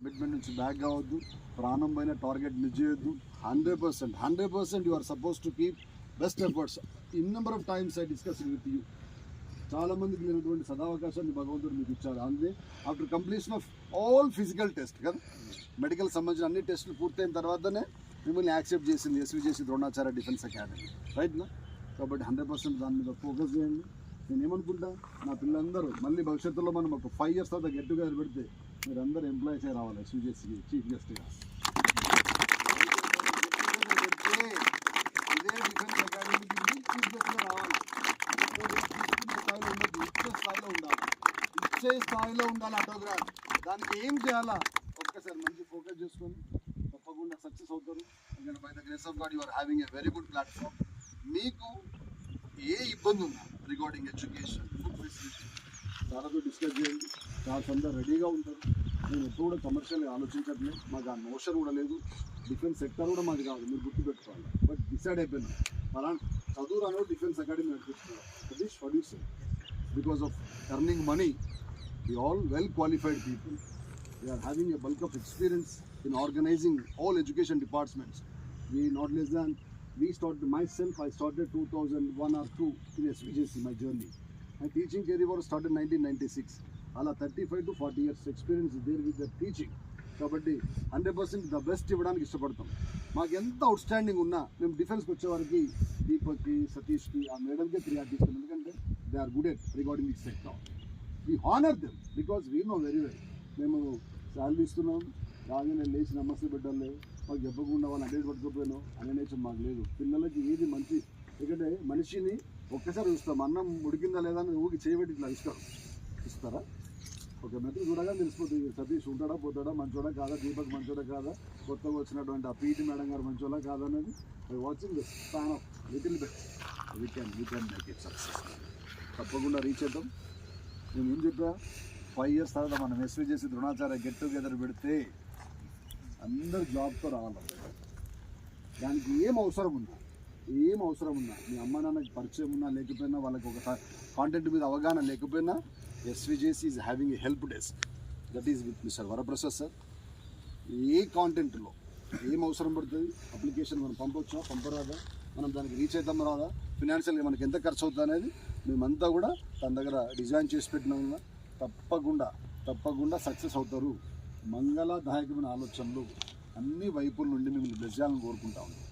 Commitment నుంచి back కావద్దు, ప్రాణం పైన టార్గెట్ మిస్ చేయొద్దు. 100% you are suppose to keep best efforts. In number of times I discuss with you. చాలా మందికి లేనటువంటి సదావకాశాన్ని భగవంతుడు మీకు ఇచ్చాడు. అందుకే after completion of all physical test కదా, మెడికల్ సంబంధించిన అన్ని టెస్టులు పూర్తయిన తర్వాతనే మిమ్మల్ని యాక్సెప్ట్ చేసింది ఎస్విజేసి ద్రోణాచార్య డిఫెన్స్ అకాడమీ, రైట్నా? కాబట్టి 100% దాని మీద ఫోకస్ చేయండి. నేను ఏమనుకుంటా, నా పిల్లలందరూ మళ్ళీ భవిష్యత్తులో మనం ఒక 5 years తర్వాత గెట్ టుగెదర్ పెడితే మీరు అందరూ ఎంప్లాయీస్ అయి రావాలి ఎస్విజేసికి చీఫ్ గెస్ట్గా. ఇదే డిఫెన్స్ అకాడమీకి చీఫ్ గెస్ట్గా రావాలి. ఇచ్చే స్థాయిలో ఉండాలి ఆటోగ్రాఫ్. దానికి ఏం చేయాలా ఒక్కసారి మంచి ఫోకస్ చేసుకొని తప్పకుండా సక్సెస్ అవుతారు. ఎందుకంటే by the grace of God you are having a very good platform. మీకు ఏ ఇబ్బంది ఉన్నా రిగార్డింగ్ ఎడ్యుకేషన్, ఫుడ్ ఫెసిలిటీ చాలాతో డిస్కస్ చేయండి. చాలా అందరూ రెడీగా ఉంటారు. నేను ఎప్పుడు కూడా కమర్షియల్గా ఆలోచించట్లేదు, మాకు ఆ నోషన్ కూడా లేదు. డిఫెన్స్ సెక్టర్ కూడా మాది కాదు, మీరు గుర్తుపెట్టుకోవాలి. బట్ డిసైడ్ అయిపోయినా అలాంటి చదువు రాను డిఫెన్స్ అకాడమీ నడిపిస్తున్నారు. Satish producer because of earning money, we all well qualified people. We are having a bulk of experience in organizing all education departments. We not less than, we started myself, I started 2001 or 2 in SVJC, my journey. My teaching career was started 1996. Ala 35 to 40 years experience is there with the teaching. కాబట్టి 100% the best ఇవ్వడానికి ఇష్టపడతాం. మాకు ఎంత outstanding ఉన్నా మేము డిఫెన్స్కి వచ్చేవారికి దీపక్కి, సతీష్కి, ఆ మేడంకే priority ఇస్తాం. ఎందుకంటే they are good at regarding this sector. We honour them because we know very well. మేము శాలరీ ఇస్తున్నాం, రాగానే లేచి నమస్తే పెట్టాలి, మాకు చెప్పకుండా వాళ్ళు అడ్డేట్ పట్టుకోపోయాను అనే నేచర్ మాకు లేదు. పిల్లలకి ఏది మంచి, ఎందుకంటే మనిషిని ఒక్కసారి చూస్తాం, అన్నం ఉడికిందా లేదా అని ఊరికి చేయబెట్టి ఇట్లా ఇస్తారా? ఒక మెట్లు చూడగా తెలిసిపోతుంది సతీష్ ఉంటాడా పోతాడా, మంచోడా కాదా, దీపక్ మంచోడా కాదా, కొత్తగా వచ్చినటువంటి ఆ పీటీ మేడం గారు మంచోడా కాదా అనేది I watching the span of little bit we can make it success. తప్పకుండా రీచ్ అవుతాం. నేను ఏం చెప్పా, 5 years తర్వాత మనం ఎస్విజేసి ద్రోణాచార్య గెట్ టుగెదర్ పెడితే అందరు జాబ్తో రావాలి. దానికి ఏం అవసరం ఉన్నా మీ అమ్మ నాన్నకి పరిచయం ఉన్నా లేకపోయినా, వాళ్ళకి ఒక కాంటెంట్ మీద అవగాహన లేకపోయినా, SVJC is having a help desk that is with Mr. Varaprasad sir. ఏ కాంటెంట్లో ఏం అవసరం పడుతుంది, అప్లికేషన్ మనం పంపరాదా, మనం దానికి రీచ్ అవుతాం రాదా, ఫినాన్షియల్గా మనకి ఎంత ఖర్చు అవుతుంది అనేది మేమంతా కూడా తన దగ్గర డిజైన్ చేసి పెట్టినా తప్పకుండా సక్సెస్ అవుతారు. మంగళదాయకమైన ఆలోచనలు అన్ని వైపుల నుండి మిమ్మల్ని బ్లెస్ చేయాలని కోరుకుంటా ఉన్నాం.